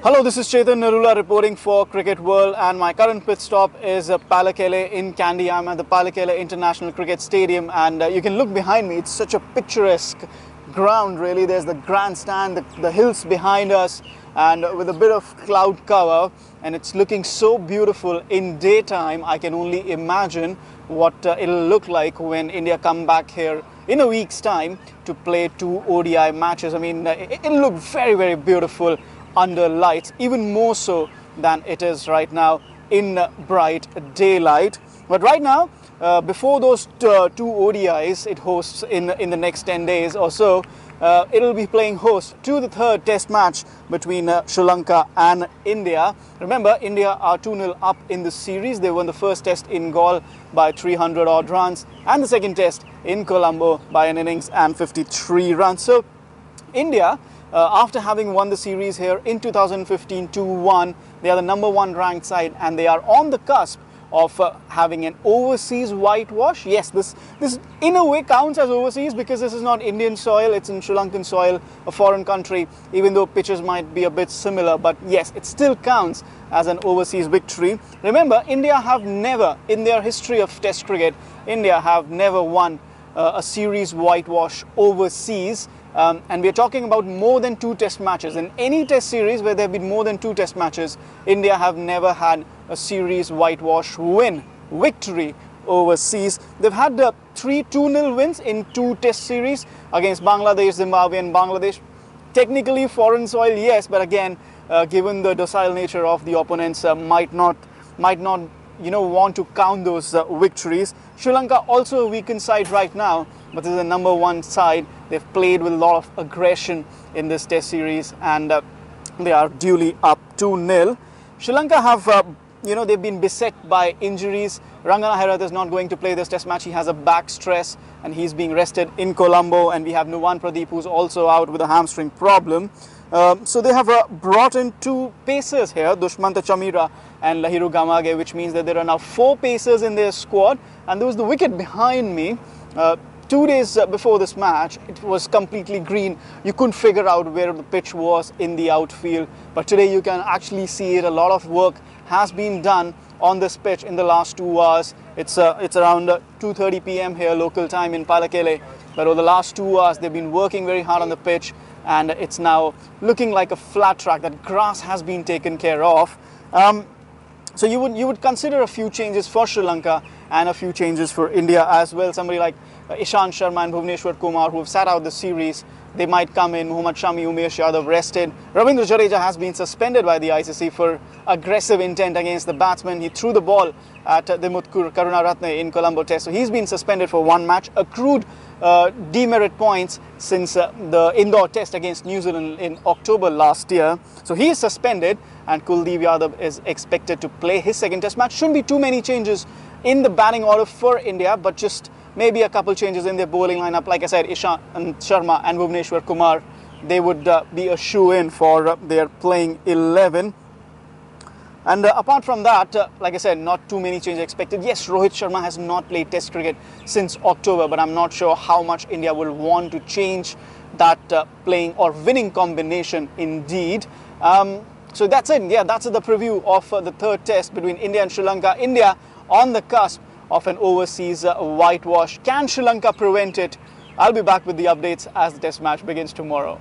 Hello, this is Chetan Narula reporting for Cricket World, and my current pit stop is Pallekele in Kandy. I'm at the Pallekele International Cricket Stadium, and you can look behind me. It's such a picturesque ground, really. There's the grandstand, the hills behind us, and with a bit of cloud cover, and it's looking so beautiful in daytime. I can only imagine what it'll look like when India come back here in a week's time to play 2 ODI matches. I mean, it'll look very, very beautiful under lights, even more so than it is right now in bright daylight. But right now, before those 2 ODIs it hosts in the next 10 days or so, it'll be playing host to the 3rd test match between Sri Lanka and India. Remember, India are 2-0 up in the series. They won the first test in Galle by 300 odd runs and the second test in Colombo by an innings and 53 runs. So India, after having won the series here in 2015 2-1, they are the #1 ranked side, and they are on the cusp of having an overseas whitewash. Yes, this in a way counts as overseas because this is not Indian soil, it's in Sri Lankan soil, a foreign country, even though pitches might be a bit similar. But yes, it still counts as an overseas victory. Remember, India have never, in their history of Test cricket, India have never won a series whitewash overseas. And we are talking about more than 2 test matches. In any test series where there have been more than 2 test matches, India have never had a series whitewash victory overseas. They've had 3 2-0 wins in 2 test series against Bangladesh, Zimbabwe and Bangladesh. Technically foreign soil, yes, but again, given the docile nature of the opponents, might not want to count those victories. Sri Lanka also a weakened side right now, but this is the #1 side. They've played with a lot of aggression in this test series, and they are duly up 2-0. Sri Lanka have, they've been beset by injuries. Rangana Herath is not going to play this test match. He has a back stress and he's being rested in Colombo, and we have Nuwan Pradeep, who's also out with a hamstring problem. So they have brought in 2 pacers here, Dushmanta Chamira and Lahiru Gamage, which means that there are now 4 pacers in their squad. And there was the wicket behind me. 2 days before this match, it was completely green. You couldn't figure out where the pitch was in the outfield. But today you can actually see it. A lot of work has been done on this pitch in the last 2 hours. It's around 2:30 p.m. here local time in Pallekele. But over the last 2 hours, they've been working very hard on the pitch, and it's now looking like a flat track. That grass has been taken care of. So you would consider a few changes for Sri Lanka and a few changes for India as well. Somebody like Ishant Sharma and Bhuvneshwar Kumar, who have sat out the series, they might come in. Muhammad Shami, Umesh Yadav rested. Ravindra Jadeja has been suspended by the ICC for aggressive intent against the batsman. He threw the ball at the Mutkur Karunaratne in Colombo Test. So he's been suspended for 1 match, accrued demerit points since the Indore Test against New Zealand in October last year. So he is suspended, and Kuldeep Yadav is expected to play his 2nd test match. Shouldn't be too many changes in the batting order for India, but just maybe a couple changes in their bowling lineup. Like I said, Ishant Sharma and Bhuvneshwar Kumar, they would be a shoe-in for their playing 11. And apart from that, like I said, not too many changes expected. Yes, Rohit Sharma has not played Test cricket since October, but I'm not sure how much India will want to change that playing or winning combination indeed. So that's it. Yeah, that's the preview of the 3rd test between India and Sri Lanka. India on the cusp of an overseas whitewash. Can Sri Lanka prevent it? I'll be back with the updates as the test match begins tomorrow.